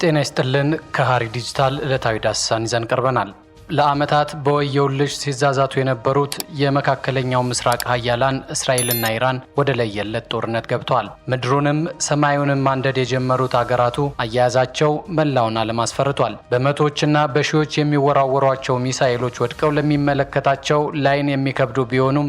ጤና ይስጥልን። ከሐረሪ ዲጂታል ዕለታዊ ዳሰሳን ይዘን ቀርበናል። ለዓመታት በወየውልሽ ሲዛዛቱ የነበሩት የመካከለኛው ምስራቅ ሀያላን እስራኤልና ኢራን ወደ ለየለት ጦርነት ገብተዋል። ምድሩንም ሰማዩንም ማንደድ የጀመሩት አገራቱ አያያዛቸው መላውን ዓለም አስፈርቷል። በመቶዎችና በሺዎች የሚወራወሯቸው ሚሳኤሎች ወድቀው ለሚመለከታቸው ላይን የሚከብዱ ቢሆኑም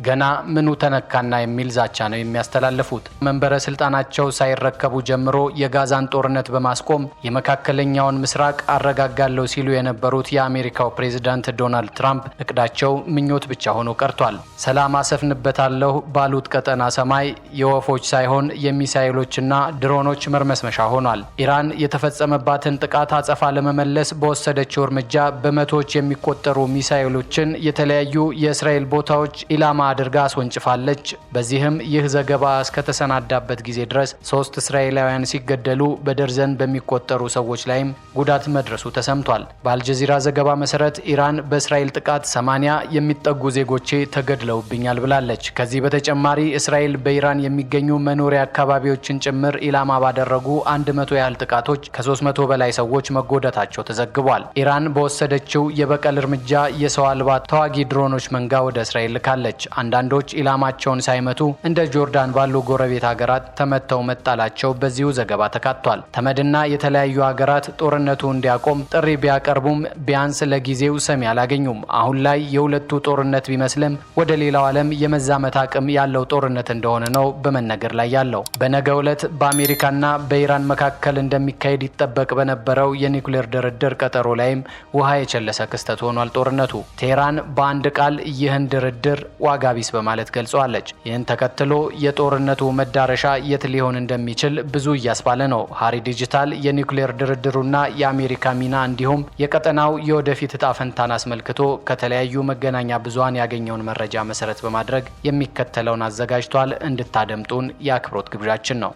ገና ምኑ ተነካና የሚል ዛቻ ነው የሚያስተላልፉት። መንበረ ስልጣናቸው ሳይረከቡ ጀምሮ የጋዛን ጦርነት በማስቆም የመካከለኛውን ምስራቅ አረጋጋለሁ ሲሉ የነበሩት የአሜሪካው ፕሬዝዳንት ዶናልድ ትራምፕ እቅዳቸው ምኞት ብቻ ሆኖ ቀርቷል። ሰላም አሰፍንበታለሁ ባሉት ቀጠና ሰማይ የወፎች ሳይሆን የሚሳኤሎችና ድሮኖች መርመስመሻ ሆኗል። ኢራን የተፈጸመባትን ጥቃት አጸፋ ለመመለስ በወሰደችው እርምጃ በመቶዎች የሚቆጠሩ ሚሳኤሎችን የተለያዩ የእስራኤል ቦታዎች ኢላማ አድርጋ አስወንጭፋለች። በዚህም ይህ ዘገባ እስከተሰናዳበት ጊዜ ድረስ 3 እስራኤላውያን ሲገደሉ በደርዘን በሚቆጠሩ ሰዎች ላይም ጉዳት መድረሱ ተሰምቷል። በአልጀዚራ ዘገባ መሰረት ኢራን በእስራኤል ጥቃት 80 የሚጠጉ ዜጎቼ ተገድለውብኛል ብላለች። ከዚህ በተጨማሪ እስራኤል በኢራን የሚገኙ መኖሪያ አካባቢዎችን ጭምር ኢላማ ባደረጉ 100 ያህል ጥቃቶች ከ300 በላይ ሰዎች መጎዳታቸው ተዘግቧል። ኢራን በወሰደችው የበቀል እርምጃ የሰው አልባ ተዋጊ ድሮኖች መንጋ ወደ እስራኤል ልካለች። አንዳንዶች ኢላማቸውን ሳይመቱ እንደ ጆርዳን ባሉ ጎረቤት ሀገራት ተመተው መጣላቸው በዚሁ ዘገባ ተካቷል። ተመድና የተለያዩ ሀገራት ጦርነቱ እንዲያቆም ጥሪ ቢያቀርቡም ቢያንስ ለጊዜው ሰሚ አላገኙም። አሁን ላይ የሁለቱ ጦርነት ቢመስልም ወደ ሌላው ዓለም የመዛመት አቅም ያለው ጦርነት እንደሆነ ነው በመነገር ላይ ያለው። በነገው ዕለት በአሜሪካና በኢራን መካከል እንደሚካሄድ ይጠበቅ በነበረው የኒውክሌር ድርድር ቀጠሮ ላይም ውሃ የቸለሰ ክስተት ሆኗል። ጦርነቱ ቴህራን በአንድ ቃል ይህን ድርድር ዋጋ ቢስ በማለት ገልጸዋለች። ይህን ተከትሎ የጦርነቱ መዳረሻ የት ሊሆን እንደሚችል ብዙ እያስባለ ነው። ሐረሪ ዲጂታል የኒውክሌር ድርድሩና የአሜሪካ ሚና እንዲሁም የቀጠናው የወደፊት እጣ ፈንታን አስመልክቶ ከተለያዩ መገናኛ ብዙሃን ያገኘውን መረጃ መሰረት በማድረግ የሚከተለውን አዘጋጅቷል። እንድታደምጡን የአክብሮት ግብዣችን ነው።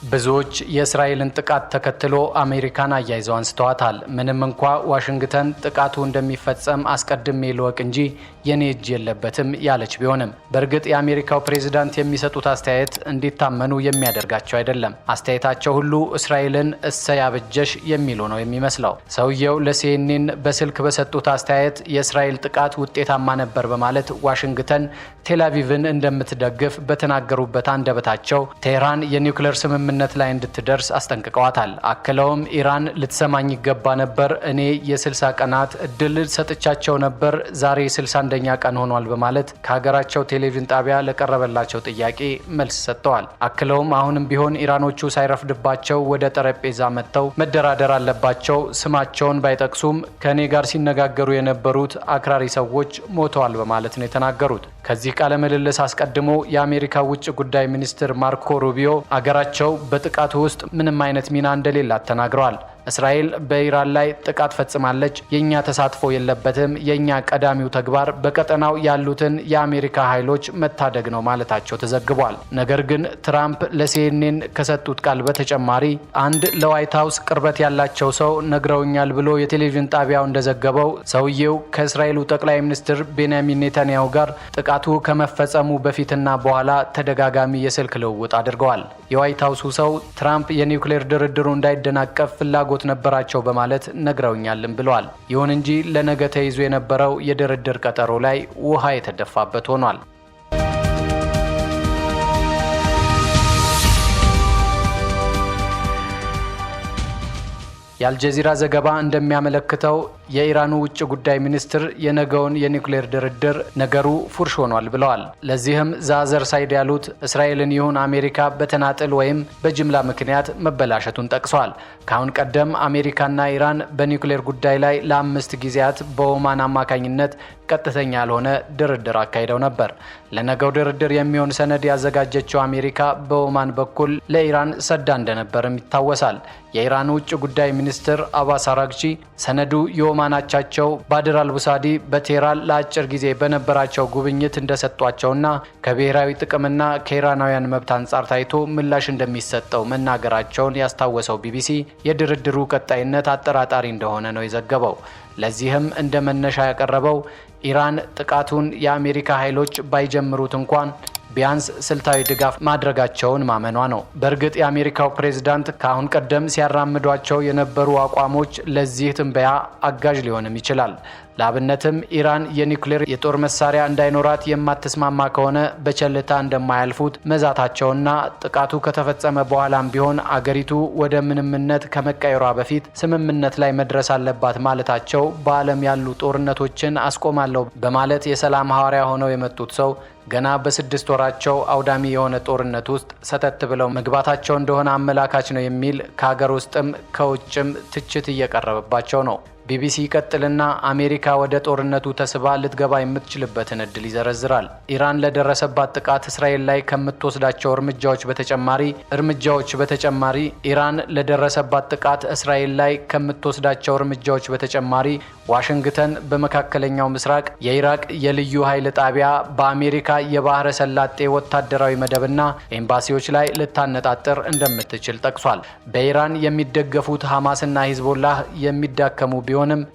ብዙዎች የእስራኤልን ጥቃት ተከትሎ አሜሪካን አያይዘው አንስተዋታል። ምንም እንኳ ዋሽንግተን ጥቃቱ እንደሚፈጸም አስቀድሜ ልወቅ እንጂ የኔ እጅ የለበትም ያለች ቢሆንም በእርግጥ የአሜሪካው ፕሬዝዳንት የሚሰጡት አስተያየት እንዲታመኑ የሚያደርጋቸው አይደለም። አስተያየታቸው ሁሉ እስራኤልን እሰይ አበጀሽ የሚሉ ነው የሚመስለው። ሰውየው ለሲኤንኤን በስልክ በሰጡት አስተያየት የእስራኤል ጥቃት ውጤታማ ነበር በማለት ዋሽንግተን ቴልአቪቭን እንደምትደግፍ በተናገሩበት አንደበታቸው ቴህራን የኒውክሌር ስምምነት ላይ እንድትደርስ አስጠንቅቀዋታል። አክለውም ኢራን ልትሰማኝ ይገባ ነበር፣ እኔ የ60 ቀናት እድል ሰጥቻቸው ነበር፣ ዛሬ 61ኛ ቀን ሆኗል በማለት ከሀገራቸው ቴሌቪዥን ጣቢያ ለቀረበላቸው ጥያቄ መልስ ሰጥተዋል። አክለውም አሁንም ቢሆን ኢራኖቹ ሳይረፍድባቸው ወደ ጠረጴዛ መጥተው መደራደር አለባቸው። ስማቸውን ባይጠቅሱም ከኔ ጋር ሲነጋገሩ የነበሩት አክራሪ ሰዎች ሞተዋል በማለት ነው የተናገሩት። ከዚህ ቃለ ምልልስ አስቀድሞ የአሜሪካ ውጭ ጉዳይ ሚኒስትር ማርኮ ሩቢዮ አገራቸው በጥቃቱ ውስጥ ምንም አይነት ሚና እንደሌላት ተናግረዋል። እስራኤል በኢራን ላይ ጥቃት ፈጽማለች፣ የኛ ተሳትፎ የለበትም፣ የኛ ቀዳሚው ተግባር በቀጠናው ያሉትን የአሜሪካ ኃይሎች መታደግ ነው ማለታቸው ተዘግቧል። ነገር ግን ትራምፕ ለሲኤንኤን ከሰጡት ቃል በተጨማሪ አንድ ለዋይት ሃውስ ቅርበት ያላቸው ሰው ነግረውኛል ብሎ የቴሌቪዥን ጣቢያው እንደዘገበው ሰውየው ከእስራኤሉ ጠቅላይ ሚኒስትር ቤንያሚን ኔታንያሁ ጋር ጥቃቱ ከመፈጸሙ በፊትና በኋላ ተደጋጋሚ የስልክ ልውውጥ አድርገዋል። የዋይት ሃውሱ ሰው ትራምፕ የኒውክሌር ድርድሩ እንዳይደናቀፍ ፍላጎት ነበራቸው በማለት ነግረውኛልም ብለዋል። ይሁን እንጂ ለነገ ተይዞ የነበረው የድርድር ቀጠሮ ላይ ውሃ የተደፋበት ሆኗል። የአልጀዚራ ዘገባ እንደሚያመለክተው የኢራኑ ውጭ ጉዳይ ሚኒስትር የነገውን የኒውክሌር ድርድር ነገሩ ፉርሽ ሆኗል ብለዋል። ለዚህም ዛዘር ሳይድ ያሉት እስራኤልን ይሁን አሜሪካ በተናጥል ወይም በጅምላ ምክንያት መበላሸቱን ጠቅሰዋል። ካሁን ቀደም አሜሪካና ኢራን በኒውክሌር ጉዳይ ላይ ለ5 ጊዜያት በኦማን አማካኝነት ቀጥተኛ ያልሆነ ድርድር አካሂደው ነበር። ለነገው ድርድር የሚሆን ሰነድ ያዘጋጀችው አሜሪካ በኦማን በኩል ለኢራን ሰዳ እንደነበርም ይታወሳል። የኢራን ውጭ ጉዳይ ሚኒስትር አባስ አራግቺ ሰነዱ የኦማናቻቸው ባድር አልቡሳዲ በቴህራን ለአጭር ጊዜ በነበራቸው ጉብኝት እንደሰጧቸውና ከብሔራዊ ጥቅምና ከኢራናውያን መብት አንጻር ታይቶ ምላሽ እንደሚሰጠው መናገራቸውን ያስታወሰው ቢቢሲ የድርድሩ ቀጣይነት አጠራጣሪ እንደሆነ ነው የዘገበው። ለዚህም እንደ መነሻ ያቀረበው ኢራን ጥቃቱን የአሜሪካ ኃይሎች ባይጀምሩት እንኳን ቢያንስ ስልታዊ ድጋፍ ማድረጋቸውን ማመኗ ነው። በእርግጥ የአሜሪካው ፕሬዝዳንት ካሁን ቀደም ሲያራምዷቸው የነበሩ አቋሞች ለዚህ ትንበያ አጋዥ ሊሆንም ይችላል። ለአብነትም ኢራን የኒውክሌር የጦር መሳሪያ እንዳይኖራት የማትስማማ ከሆነ በቸልታ እንደማያልፉት መዛታቸውና ጥቃቱ ከተፈጸመ በኋላም ቢሆን አገሪቱ ወደ ምንምነት ከመቀየሯ በፊት ስምምነት ላይ መድረስ አለባት ማለታቸው በዓለም ያሉ ጦርነቶችን አስቆማለሁ በማለት የሰላም ሐዋርያ ሆነው የመጡት ሰው ገና በ6 ወራቸው አውዳሚ የሆነ ጦርነት ውስጥ ሰተት ብለው መግባታቸው እንደሆነ አመላካች ነው የሚል ከሀገር ውስጥም ከውጭም ትችት እየቀረበባቸው ነው። ቢቢሲ ይቀጥልና አሜሪካ ወደ ጦርነቱ ተስባ ልትገባ የምትችልበትን እድል ይዘረዝራል። ኢራን ለደረሰባት ጥቃት እስራኤል ላይ ከምትወስዳቸው እርምጃዎች በተጨማሪ ኢራን ለደረሰባት ጥቃት እስራኤል ላይ ከምትወስዳቸው እርምጃዎች በተጨማሪ ዋሽንግተን በመካከለኛው ምስራቅ የኢራቅ የልዩ ኃይል ጣቢያ በአሜሪካ የባህረ ሰላጤ ወታደራዊ መደብና ኤምባሲዎች ላይ ልታነጣጥር እንደምትችል ጠቅሷል። በኢራን የሚደገፉት ሐማስና ሂዝቦላህ የሚዳከሙ ቢሆንም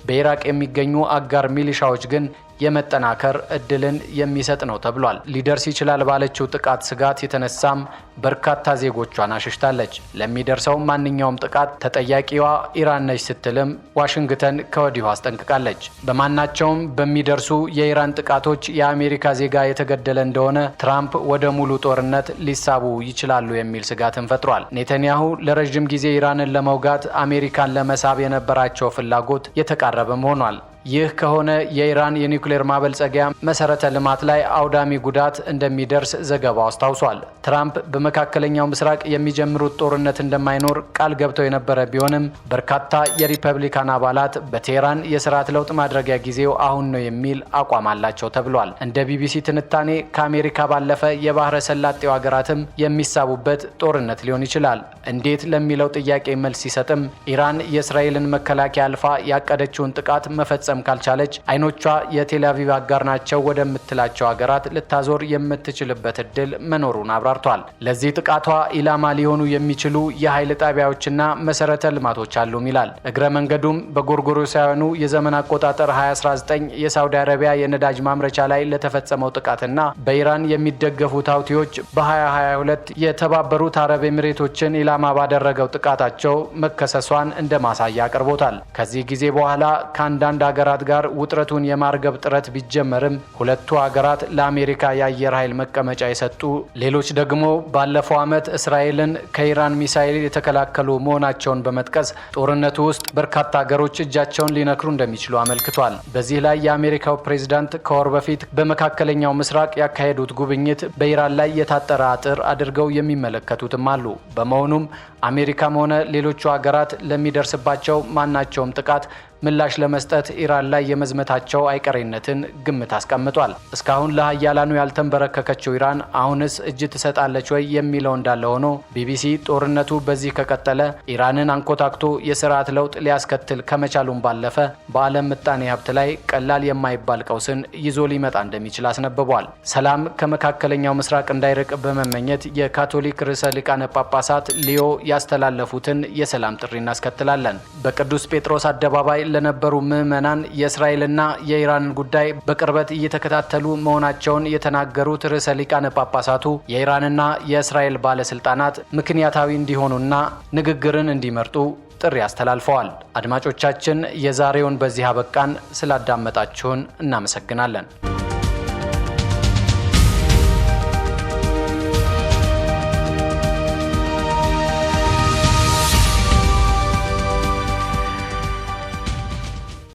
በኢራቅ የሚገኙ አጋር ሚሊሻዎች ግን የመጠናከር እድልን የሚሰጥ ነው ተብሏል። ሊደርስ ይችላል ባለችው ጥቃት ስጋት የተነሳም በርካታ ዜጎቿን አሽሽታለች። ለሚደርሰው ማንኛውም ጥቃት ተጠያቂዋ ኢራን ነች ስትልም ዋሽንግተን ከወዲሁ አስጠንቅቃለች። በማናቸውም በሚደርሱ የኢራን ጥቃቶች የአሜሪካ ዜጋ የተገደለ እንደሆነ ትራምፕ ወደ ሙሉ ጦርነት ሊሳቡ ይችላሉ የሚል ስጋትን ፈጥሯል። ኔተንያሁ ለረጅም ጊዜ ኢራንን ለመውጋት አሜሪካን ለመሳብ የነበራቸው ፍላጎት የተቃረበም ሆኗል። ይህ ከሆነ የኢራን የኒውክሌር ማበልጸጊያ መሰረተ ልማት ላይ አውዳሚ ጉዳት እንደሚደርስ ዘገባው አስታውሷል። ትራምፕ በመካከለኛው ምስራቅ የሚጀምሩት ጦርነት እንደማይኖር ቃል ገብተው የነበረ ቢሆንም በርካታ የሪፐብሊካን አባላት በቴህራን የስርዓት ለውጥ ማድረጊያ ጊዜው አሁን ነው የሚል አቋም አላቸው ተብሏል። እንደ ቢቢሲ ትንታኔ ከአሜሪካ ባለፈ የባህረ ሰላጤው ሀገራትም የሚሳቡበት ጦርነት ሊሆን ይችላል። እንዴት ለሚለው ጥያቄ መልስ ሲሰጥም ኢራን የእስራኤልን መከላከያ አልፋ ያቀደችውን ጥቃት መፈጸም ካልቻለች አይኖቿ የቴል አቪቭ አጋር ናቸው ወደምትላቸው ሀገራት ልታዞር የምትችልበት እድል መኖሩን አብራርቷል። ለዚህ ጥቃቷ ኢላማ ሊሆኑ የሚችሉ የኃይል ጣቢያዎችና መሰረተ ልማቶች አሉም ይላል። እግረ መንገዱም በጎርጎሮሳውያኑ የዘመን አቆጣጠር 2019 የሳውዲ አረቢያ የነዳጅ ማምረቻ ላይ ለተፈጸመው ጥቃትና በኢራን የሚደገፉት ሁቲዎች በ2022 የተባበሩት አረብ ኤሚሬቶችን ኢላማ ባደረገው ጥቃታቸው መከሰሷን እንደ ማሳያ አቅርቦታል። ከዚህ ጊዜ በኋላ ከአንዳንድ ሀገራት ጋር ውጥረቱን የማርገብ ጥረት ቢጀመርም ሁለቱ ሀገራት ለአሜሪካ የአየር ኃይል መቀመጫ የሰጡ፣ ሌሎች ደግሞ ባለፈው ዓመት እስራኤልን ከኢራን ሚሳኤል የተከላከሉ መሆናቸውን በመጥቀስ ጦርነቱ ውስጥ በርካታ ሀገሮች እጃቸውን ሊነክሩ እንደሚችሉ አመልክቷል። በዚህ ላይ የአሜሪካው ፕሬዝዳንት ከወር በፊት በመካከለኛው ምስራቅ ያካሄዱት ጉብኝት በኢራን ላይ የታጠረ አጥር አድርገው የሚመለከቱትም አሉ። በመሆኑም አሜሪካም ሆነ ሌሎቹ ሀገራት ለሚደርስባቸው ማናቸውም ጥቃት ምላሽ ለመስጠት ኢራን ላይ የመዝመታቸው አይቀሬነትን ግምት አስቀምጧል። እስካሁን ለሀያላኑ ያልተንበረከከችው ኢራን አሁንስ እጅ ትሰጣለች ወይ የሚለው እንዳለ ሆኖ ቢቢሲ ጦርነቱ በዚህ ከቀጠለ ኢራንን አንኮታክቶ የስርዓት ለውጥ ሊያስከትል ከመቻሉም ባለፈ በዓለም ምጣኔ ሀብት ላይ ቀላል የማይባል ቀውስን ይዞ ሊመጣ እንደሚችል አስነብቧል። ሰላም ከመካከለኛው ምስራቅ እንዳይርቅ በመመኘት የካቶሊክ ርዕሰ ሊቃነ ጳጳሳት ሊዮ ያስተላለፉትን የሰላም ጥሪ እናስከትላለን። በቅዱስ ጴጥሮስ አደባባይ ለነበሩ ምዕመናን የእስራኤልና የኢራንን ጉዳይ በቅርበት እየተከታተሉ መሆናቸውን የተናገሩት ርዕሰ ሊቃነ ጳጳሳቱ የኢራንና የእስራኤል ባለስልጣናት ምክንያታዊ እንዲሆኑና ንግግርን እንዲመርጡ ጥሪ አስተላልፈዋል። አድማጮቻችን፣ የዛሬውን በዚህ አበቃን። ስላዳመጣችሁን እናመሰግናለን።